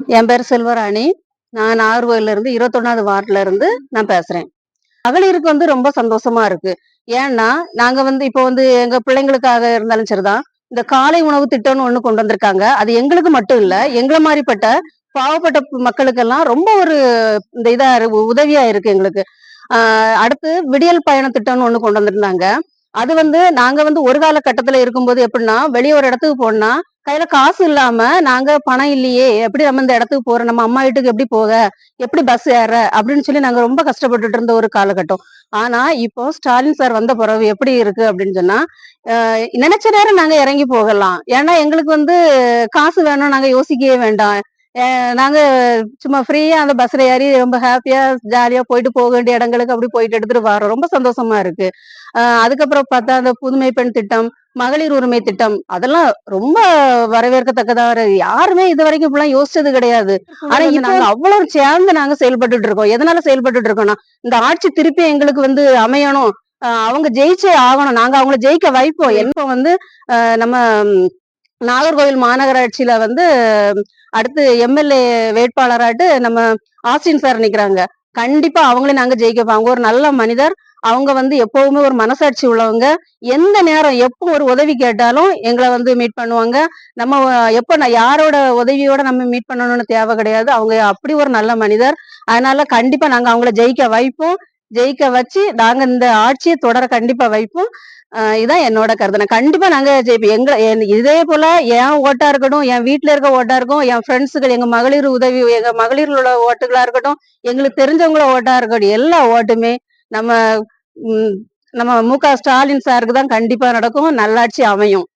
என் பேர் செல்வராணி. நான் நாகர்கோயில்ல இருந்து 21வது வார்டுல இருந்து நான் பேசுறேன். மகளிருக்கு ரொம்ப சந்தோஷமா இருக்கு. ஏன்னா, நாங்க இப்போ எங்க பிள்ளைங்களுக்காக இருந்தாலும் சரிதான். இந்த காலை உணவு திட்டம்னு ஒண்ணு கொண்டு வந்திருக்காங்க. அது எங்களுக்கு மட்டும் இல்ல. எங்கள மாரிப்பட்ட பாவப்பட்ட மக்களுக்கெல்லாம் ரொம்ப ஒரு இந்த இதா உதவியா இருக்கு எங்களுக்கு. ஆ அடுத்து விடியல் பயண திட்டம்னு ஒண்ணு கொண்டு வந்திருந்தாங்க. அது நாங்க ஒரு காலகட்டத்துல இருக்கும்போது எப்படின்னா, வெளிய ஒரு இடத்துக்கு போனா, கையில காசு இல்லாம நாங்க பணம் இல்லையே, எப்படி நம்ம இந்த இடத்துக்கு போறோம்? நம்ம அம்மா வீட்டுக்கு எப்படி போக? எப்படி பஸ் ஏற? அப்படின்னு சொல்லி நாங்க ரொம்ப கஷ்டப்பட்டுட்டு இருந்த ஒரு காலகட்டம். ஆனா, இப்போ ஸ்டாலின் சார் வந்த பிறகு எப்படி இருக்கு அப்படின்னு சொன்னா, நினைச்ச நேரம் நாங்க இறங்கி போகலாம். ஏன்னா எங்களுக்கு காசு வேணும் நாங்க யோசிக்கவே வேண்டாம். நாங்க சும்மா ஃப்ரீயா அந்த பஸ்ல ஏறி ரொம்ப ஹாப்பியா, ஜாலியா போயிட்டு போக வேண்டிய இடங்களுக்கு அப்படி போயிட்டு எடுத்துட்டு வரோம். ரொம்ப சந்தோஷமா இருக்கு. அதுக்கப்புறம் பார்த்தா அந்த புதுமை பெண் திட்டம், மகளிர் உரிமை திட்டம் அதெல்லாம் ரொம்ப வரவேற்கத்தக்கதா யாருமே இதுவரைக்கும் இப்படிலாம் யோசிச்சது கிடையாது. ஆனா இப்ப நாங்க அவ்வளவு சேர்ந்து நாங்க செயல்பட்டுட்டு இருக்கோம். எதனால செயல்பட்டுட்டு இருக்கோம்னா, இந்த ஆட்சி திருப்பி எங்களுக்கு அமையணும். அவங்க ஜெயிச்சே ஆகணும். நாங்க அவங்கள ஜெயிக்க வைப்போம். எப்ப நம்ம நாகர்கோவில் மாநகராட்சியில அடுத்து எம்எல்ஏ வேட்பாளராட்டு நம்ம ஆஸ்டின் சார் நிக்கிறாங்க. கண்டிப்பா அவங்களே நாங்க ஜெயிக்க அவங்க ஒரு நல்ல மனிதர். அவங்க எப்பவுமே ஒரு மனசாட்சி உள்ளவங்க. எந்த நேரம் எப்போ ஒரு உதவி கேட்டாலும் எங்கள மீட் பண்ணுவாங்க. நம்ம எப்ப யாரோட உதவியோட நம்ம மீட் பண்ணணும்னு தேவை கிடையாது. அவங்க அப்படி ஒரு நல்ல மனிதர். அதனால கண்டிப்பா நாங்க அவங்கள ஜெயிக்க வைப்போம். ஜெயிக்க வச்சு நாங்க இந்த ஆட்சியை தொடர கண்டிப்பா வைப்போம். இதான் என்னோட கருத்து. நான் கண்டிப்பா நாங்க ஜெயிப்போம். இதே போல என் ஓட்டா இருக்கட்டும், என் வீட்டுல இருக்க ஓட்டா இருக்கும், என் ஃப்ரெண்ட்ஸுகள், எங்க மகளிர் உள்ள ஓட்டுகளா இருக்கட்டும், எங்களுக்கு தெரிஞ்சவங்கள ஓட்டா இருக்கட்டும், எல்லா ஓட்டுமே நம்ம ம், நம்ம மு.க. ஸ்டாலின் சாருக்கு தான் கண்டிப்பா நடக்கும். நல்லாட்சி அமையும்.